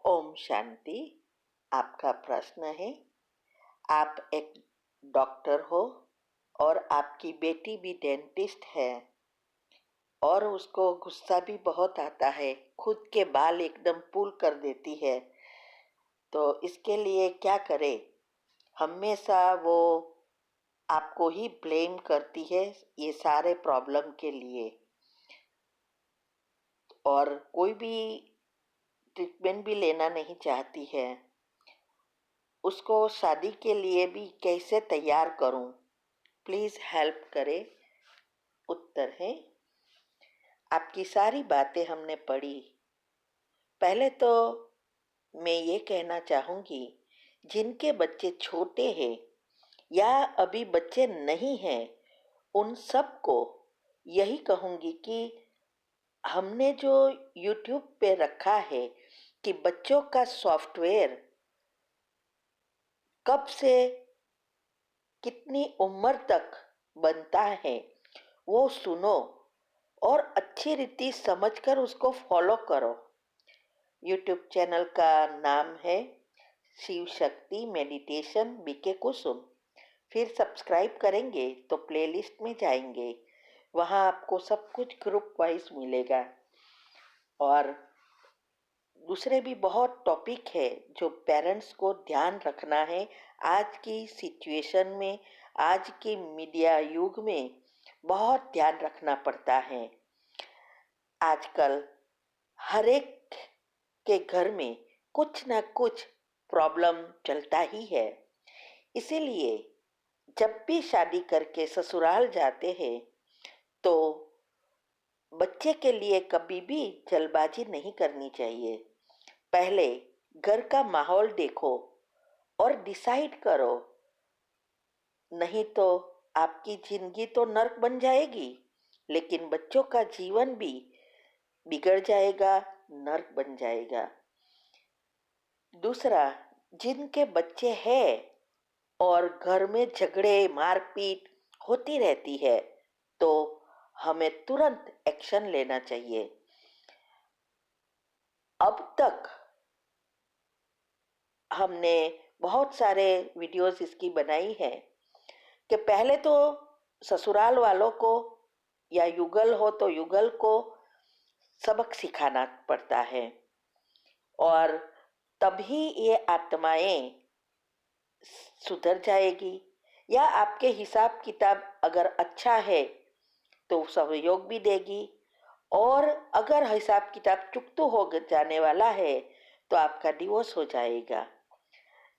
ओम शांति। आपका प्रश्न है, आप एक डॉक्टर हो और आपकी बेटी भी डेंटिस्ट है और उसको गुस्सा भी बहुत आता है, खुद के बाल एकदम पुल कर देती है। तो इसके लिए क्या करें? हमेशा वो आपको ही ब्लेम करती है ये सारे प्रॉब्लम के लिए, और कोई भी ट्रीटमेंट भी लेना नहीं चाहती है। उसको शादी के लिए भी कैसे तैयार करूं? प्लीज़ हेल्प करें। उत्तर है, आपकी सारी बातें हमने पढ़ी। पहले तो मैं ये कहना चाहूँगी, जिनके बच्चे छोटे हैं या अभी बच्चे नहीं हैं, उन सबको यही कहूँगी कि हमने जो यूट्यूब पे रखा है कि बच्चों का सॉफ्टवेयर कब से कितनी उम्र तक बनता है वो सुनो और अच्छी रीति समझकर उसको फॉलो करो। यूट्यूब चैनल का नाम है शिव शक्ति मेडिटेशन बीके कुसुम। फिर सब्सक्राइब करेंगे तो प्लेलिस्ट में जाएंगे, वहाँ आपको सब कुछ ग्रुप वाइज मिलेगा। और दूसरे भी बहुत टॉपिक है जो पेरेंट्स को ध्यान रखना है। आज की सिचुएशन में, आज की मीडिया युग में बहुत ध्यान रखना पड़ता है। आजकल हर एक के घर में कुछ ना कुछ प्रॉब्लम चलता ही है। इसीलिए जब भी शादी करके ससुराल जाते हैं तो बच्चे के लिए कभी भी जल्दबाजी नहीं करनी चाहिए। पहले घर का माहौल देखो और डिसाइड करो, नहीं तो आपकी जिंदगी तो नर्क बन जाएगी, लेकिन बच्चों का जीवन भी बिगड़ जाएगा, नर्क बन जाएगा। दूसरा, जिनके बच्चे हैं और घर में झगड़े मारपीट होती रहती है तो हमें तुरंत एक्शन लेना चाहिए। अब तक हमने बहुत सारे वीडियोस इसकी बनाई है कि पहले तो ससुराल वालों को या युगल हो तो युगल को सबक सिखाना पड़ता है, और तभी ये आत्माएं सुधर जाएगी। या आपके हिसाब किताब अगर अच्छा है तो सहयोग भी देगी, और अगर हिसाब किताब चुकतो हो जाने वाला है तो आपका डिवोर्स हो जाएगा।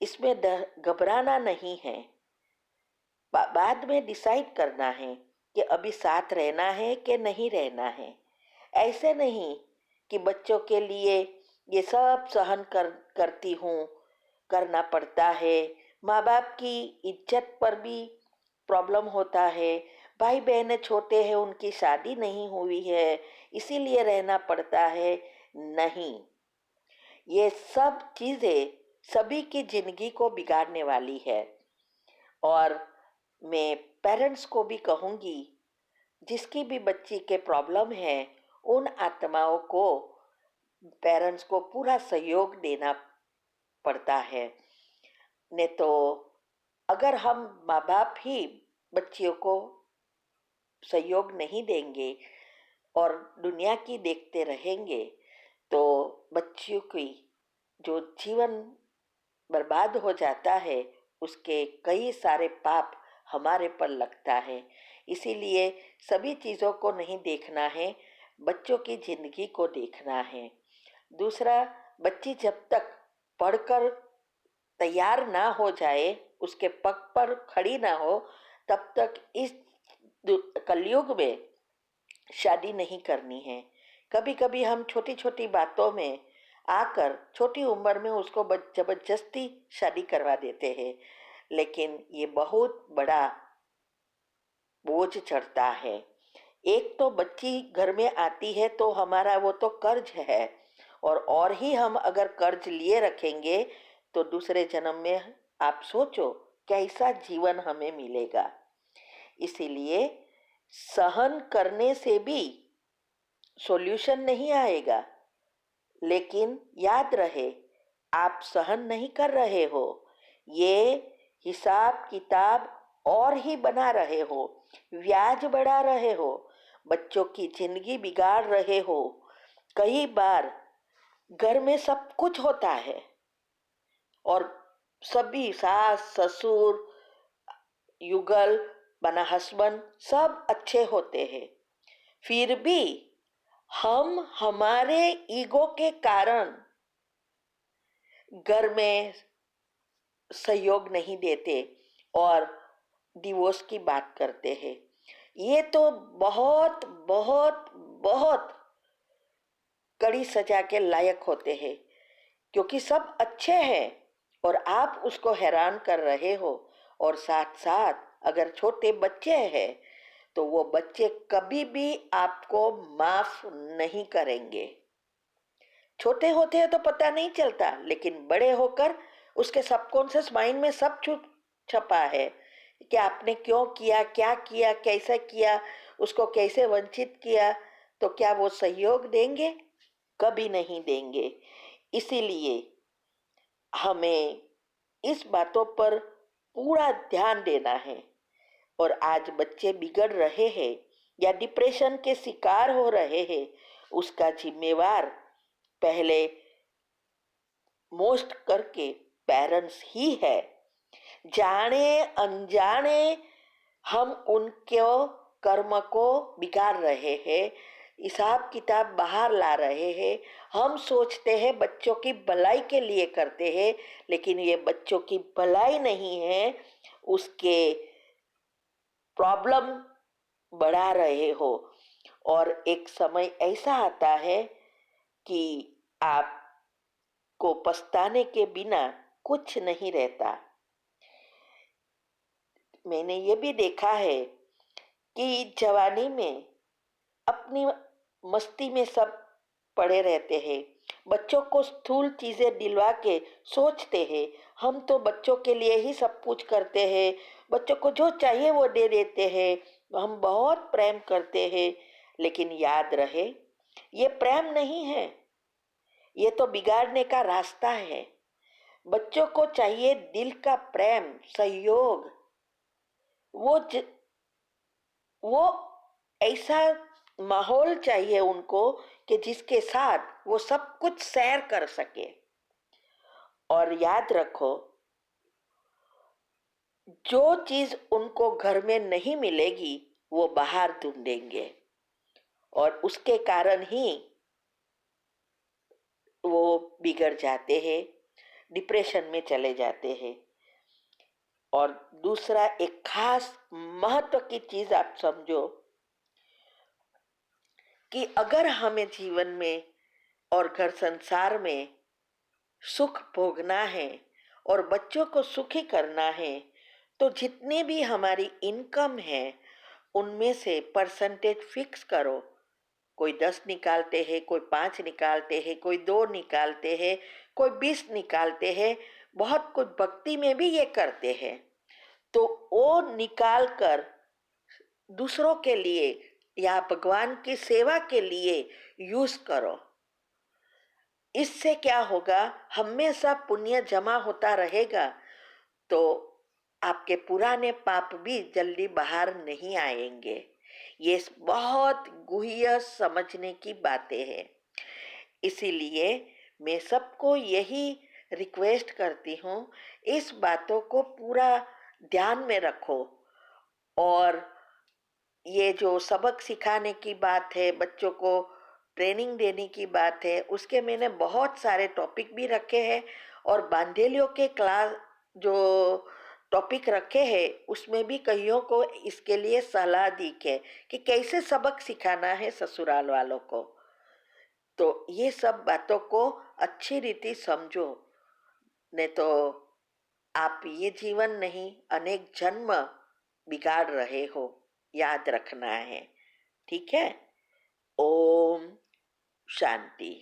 इसमें घबराना नहीं है। बाद में डिसाइड करना है कि अभी साथ रहना है कि नहीं रहना है। ऐसे नहीं कि बच्चों के लिए ये सब सहन करती हूँ, करना पड़ता है। माँ बाप की इज्जत पर भी प्रॉब्लम होता है। भाई बहनें छोटे हैं, उनकी शादी नहीं हुई है, इसीलिए रहना पड़ता है। नहीं, ये सब चीज़ें सभी की जिंदगी को बिगाड़ने वाली है। और मैं पेरेंट्स को भी कहूँगी, जिसकी भी बच्ची के प्रॉब्लम है, उन आत्माओं को पेरेंट्स को पूरा सहयोग देना पड़ता है। नहीं तो अगर हम माँ बाप ही बच्चियों को सहयोग नहीं देंगे और दुनिया की देखते रहेंगे तो बच्चियों की जो जीवन बर्बाद हो जाता है, उसके कई सारे पाप हमारे पर लगता है। इसीलिए सभी चीज़ों को नहीं देखना है, बच्चों की जिंदगी को देखना है। दूसरा, बच्ची जब तक पढ़कर तैयार ना हो जाए, उसके पग पर खड़ी ना हो, तब तक इस कलयुग में शादी नहीं करनी है। कभी कभी हम छोटी छोटी बातों में आकर छोटी उम्र में उसको जबरदस्ती शादी करवा देते हैं, लेकिन ये बहुत बड़ा बोझ चढ़ता है। एक तो बच्ची घर में आती है तो हमारा वो तो कर्ज है, और ही हम अगर कर्ज लिए रखेंगे तो दूसरे जन्म में आप सोचो कैसा जीवन हमें मिलेगा। इसीलिए सहन करने से भी सॉल्यूशन नहीं आएगा, लेकिन याद रहे आप सहन नहीं कर रहे हो, ये हिसाब किताब और ही बना रहे हो, ब्याज बढ़ा रहे हो, बच्चों की जिंदगी बिगाड़ रहे हो। कई बार घर में सब कुछ होता है और सभी सास ससुर युगल बना हस्बैंड सब अच्छे होते हैं, फिर भी हम हमारे ईगो के कारण घर में सहयोग नहीं देते और डिवोर्स की बात करते हैं। ये तो बहुत बहुत बहुत कड़ी सजा के लायक होते हैं, क्योंकि सब अच्छे हैं और आप उसको हैरान कर रहे हो। और साथ साथ अगर छोटे बच्चे हैं तो वो बच्चे कभी भी आपको माफ नहीं करेंगे। छोटे होते हैं तो पता नहीं चलता, लेकिन बड़े होकर उसके सबकॉन्शियस माइंड में सब छुप छपा है कि आपने क्यों किया, क्या किया, कैसा किया, उसको कैसे वंचित किया। तो क्या वो सहयोग देंगे? कभी नहीं देंगे। इसीलिए हमें इस बातों पर पूरा ध्यान देना है। और आज बच्चे बिगड़ रहे हैं या डिप्रेशन के शिकार हो रहे हैं, उसका जिम्मेवार पहले मोस्ट करके पेरेंट्स ही है। जाने अनजाने हम उनके कर्म को बिगाड़ रहे हैं, हिसाब किताब बाहर ला रहे हैं। हम सोचते हैं बच्चों की भलाई के लिए करते हैं, लेकिन ये बच्चों की भलाई नहीं है, उसके प्रॉब्लम बढ़ा रहे हो। और एक समय ऐसा आता है कि आपको पछताने के बिना कुछ नहीं रहता। मैंने ये भी देखा है कि जवानी में अपनी मस्ती में सब पड़े रहते हैं, बच्चों को स्थूल चीजें दिलवा के सोचते हैं हम तो बच्चों के लिए ही सब कुछ करते हैं, बच्चों को जो चाहिए वो दे देते हैं, हम बहुत प्रेम करते हैं। लेकिन याद रहे, ये प्रेम नहीं है, ये तो बिगाड़ने का रास्ता है। बच्चों को चाहिए दिल का प्रेम, सहयोग। वो ज, वो ऐसा माहौल चाहिए उनको कि जिसके साथ वो सब कुछ शेयर कर सके। और याद रखो, जो चीज उनको घर में नहीं मिलेगी वो बाहर ढूंढेंगे, और उसके कारण ही वो बिगड़ जाते हैं, डिप्रेशन में चले जाते हैं। और दूसरा एक खास महत्व की चीज आप समझो कि अगर हमें जीवन में और घर संसार में सुख भोगना है और बच्चों को सुखी करना है, तो जितने भी हमारी इनकम है उनमें से परसेंटेज फिक्स करो। कोई 10 निकालते हैं, कोई 5 निकालते हैं, कोई 2 निकालते हैं, कोई 20 निकालते हैं, बहुत कुछ भक्ति में भी ये करते हैं। तो वो निकाल कर दूसरों के लिए या भगवान की सेवा के लिए यूज करो। इससे क्या होगा, हमेशा पुण्य जमा होता रहेगा, तो आपके पुराने पाप भी जल्दी बाहर नहीं आएंगे। ये बहुत गुह्य समझने की बातें हैं। इसीलिए मैं सबको यही रिक्वेस्ट करती हूँ, इस बातों को पूरा ध्यान में रखो। और ये जो सबक सिखाने की बात है, बच्चों को ट्रेनिंग देने की बात है, उसके मैंने बहुत सारे टॉपिक भी रखे हैं। और बांधेलियों के क्लास जो टॉपिक रखे हैं उसमें भी कईयों को इसके लिए सलाह दी है कि कैसे सबक सिखाना है ससुराल वालों को। तो ये सब बातों को अच्छी रीति समझो, नहीं तो आप ये जीवन नहीं अनेक जन्म बिगाड़ रहे हो, याद रखना है। ठीक है। ओम शांति।